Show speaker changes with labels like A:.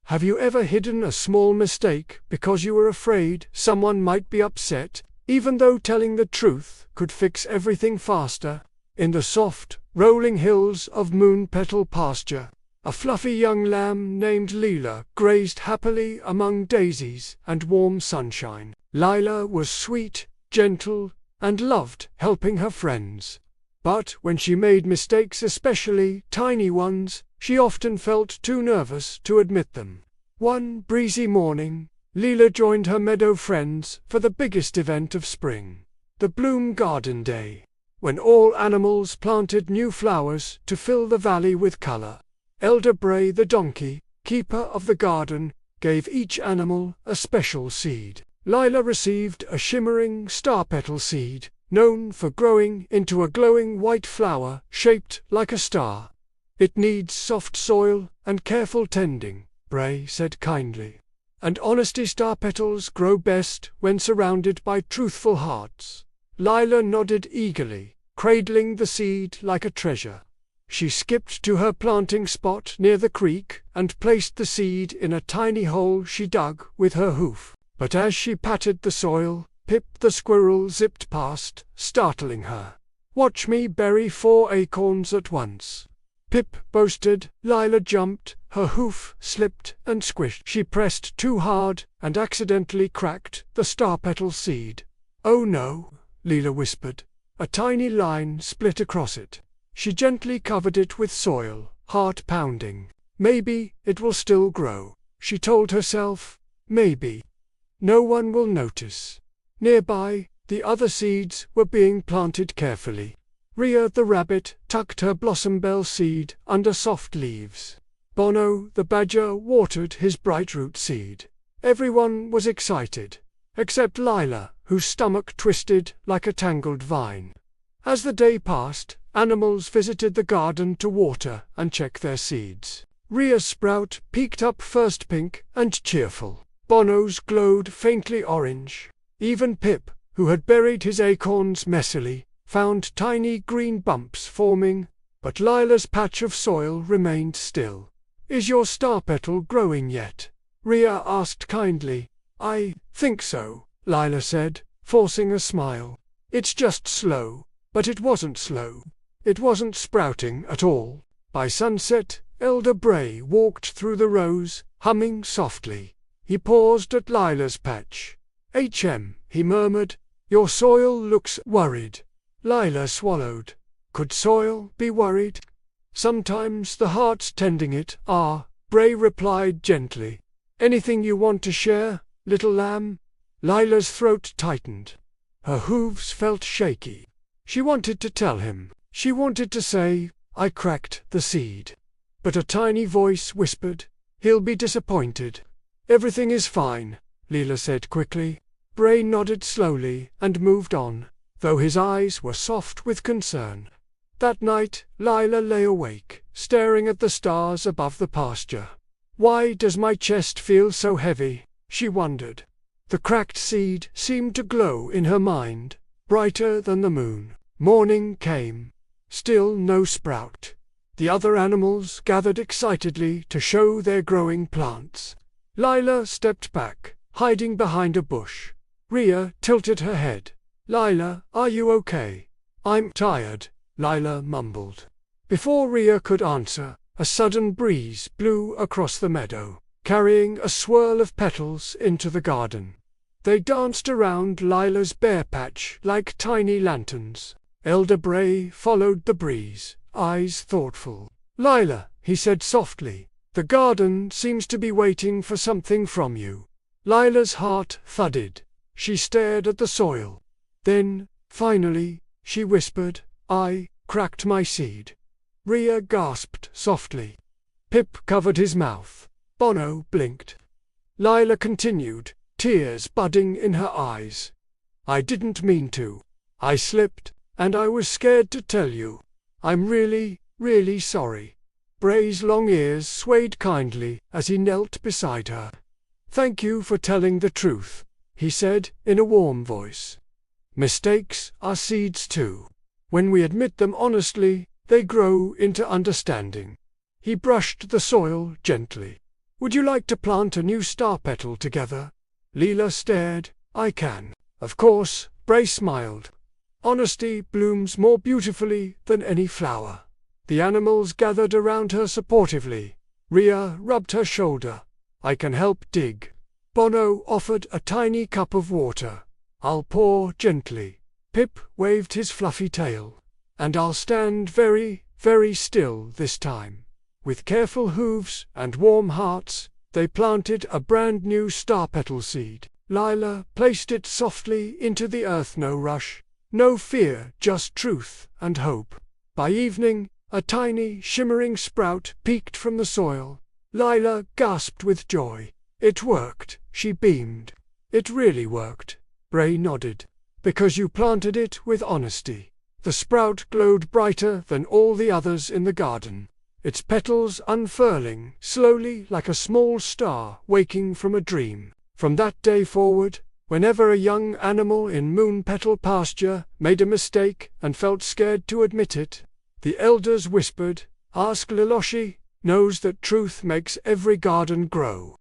A: Have you ever hidden a small mistake because you were afraid someone might be upset, even though telling the truth could fix everything faster? In the soft, rolling hills of Moonpetal pasture, a fluffy young lamb named Lila grazed happily among daisies and warm sunshine. Lila was sweet, gentle, and loved helping her friends. But when she made mistakes, especially tiny ones, she often felt too nervous to admit them. One breezy morning, Lila joined her meadow friends for the biggest event of spring, the Bloom Garden Day, when all animals planted new flowers to fill the valley with color. Elder Bray the donkey, keeper of the garden, gave each animal a special seed. Lila received a shimmering starpetal seed, known for growing into a glowing white flower shaped like a star. It needs soft soil and careful tending, Bray said kindly. And honesty starpetals grow best when surrounded by truthful hearts. Lila nodded eagerly, cradling the seed like a treasure. She skipped to her planting spot near the creek and placed the seed in a tiny hole she dug with her hoof. But as she patted the soil, Pip the squirrel zipped past, startling her. "Watch me bury 4 acorns at once," Pip boasted. Lila jumped, her hoof slipped and squished. She pressed too hard and accidentally cracked the starpetal seed. "Oh no," Lila whispered. A tiny line split across it. She gently covered it with soil, heart pounding. "Maybe it will still grow," she told herself. "Maybe. No one will notice." Nearby, the other seeds were being planted carefully. Rhea the rabbit tucked her blossom bell seed under soft leaves. Bono the badger watered his bright root seed. Everyone was excited, except Lila, whose stomach twisted like a tangled vine. As the day passed, animals visited the garden to water and check their seeds. Rhea's sprout peeked up first, pink and cheerful. Bono's glowed faintly orange. Even Pip, who had buried his acorns messily, found tiny green bumps forming, but Lila's patch of soil remained still. "Is your starpetal growing yet?" Rhea asked kindly. "I think so," Lila said, forcing a smile. "It's just slow." But it wasn't slow. It wasn't sprouting at all. By sunset, Elder Bray walked through the rows, humming softly. He paused at Lila's patch. He murmured, "your soil looks worried." Lila swallowed. Could soil be worried? "Sometimes the hearts tending it are," Bray replied gently. "Anything you want to share, little lamb?" Lila's throat tightened. Her hooves felt shaky. She wanted to tell him. She wanted to say, "I cracked the seed." But a tiny voice whispered, "He'll be disappointed." "Everything is fine," Lila said quickly. Bray nodded slowly and moved on, though his eyes were soft with concern. That night, Lila lay awake, staring at the stars above the pasture. "Why does my chest feel so heavy?" she wondered. The cracked seed seemed to glow in her mind, brighter than the moon. Morning came. Still no sprout. The other animals gathered excitedly to show their growing plants. Lila stepped back, hiding behind a bush. Rhea tilted her head. "Lila, are you okay?" "I'm tired," Lila mumbled. Before Rhea could answer, a sudden breeze blew across the meadow, carrying a swirl of petals into the garden. They danced around Lila's bare patch like tiny lanterns. Elder Bray followed the breeze, eyes thoughtful. "Lila," he said softly, "the garden seems to be waiting for something from you." Lila's heart thudded. She stared at the soil. Then, finally, she whispered, "I cracked my seed." Rhea gasped softly. Pip covered his mouth. Bono blinked. Lila continued, tears budding in her eyes. "I didn't mean to. I slipped, and I was scared to tell you. I'm really, really sorry." Bray's long ears swayed kindly as he knelt beside her. "Thank you for telling the truth," he said in a warm voice. "Mistakes are seeds too. When we admit them honestly, they grow into understanding." He brushed the soil gently. Would you like to plant a new star petal together? Lila stared. I can. Of course, Bray smiled. Honesty blooms more beautifully than any flower. The animals gathered around her supportively. Rhea rubbed her shoulder. I can help dig. Bono offered a tiny cup of water. I'll pour gently. Pip waved his fluffy tail. And I'll stand very, very still this time. With careful hooves and warm hearts, they planted a brand new starpetal seed. Lila placed it softly into the earth. No rush, no fear, just truth and hope. By evening, a tiny, shimmering sprout peeked from the soil. Lila gasped with joy. It worked, she beamed. It really worked. Bray nodded. Because you planted it with honesty. The sprout glowed brighter than all the others in the garden, its petals unfurling slowly like a small star waking from a dream. From that day forward, whenever a young animal in moon petal pasture made a mistake and felt scared to admit it, the elders whispered, "Ask Liloshi, knows that truth makes every garden grow."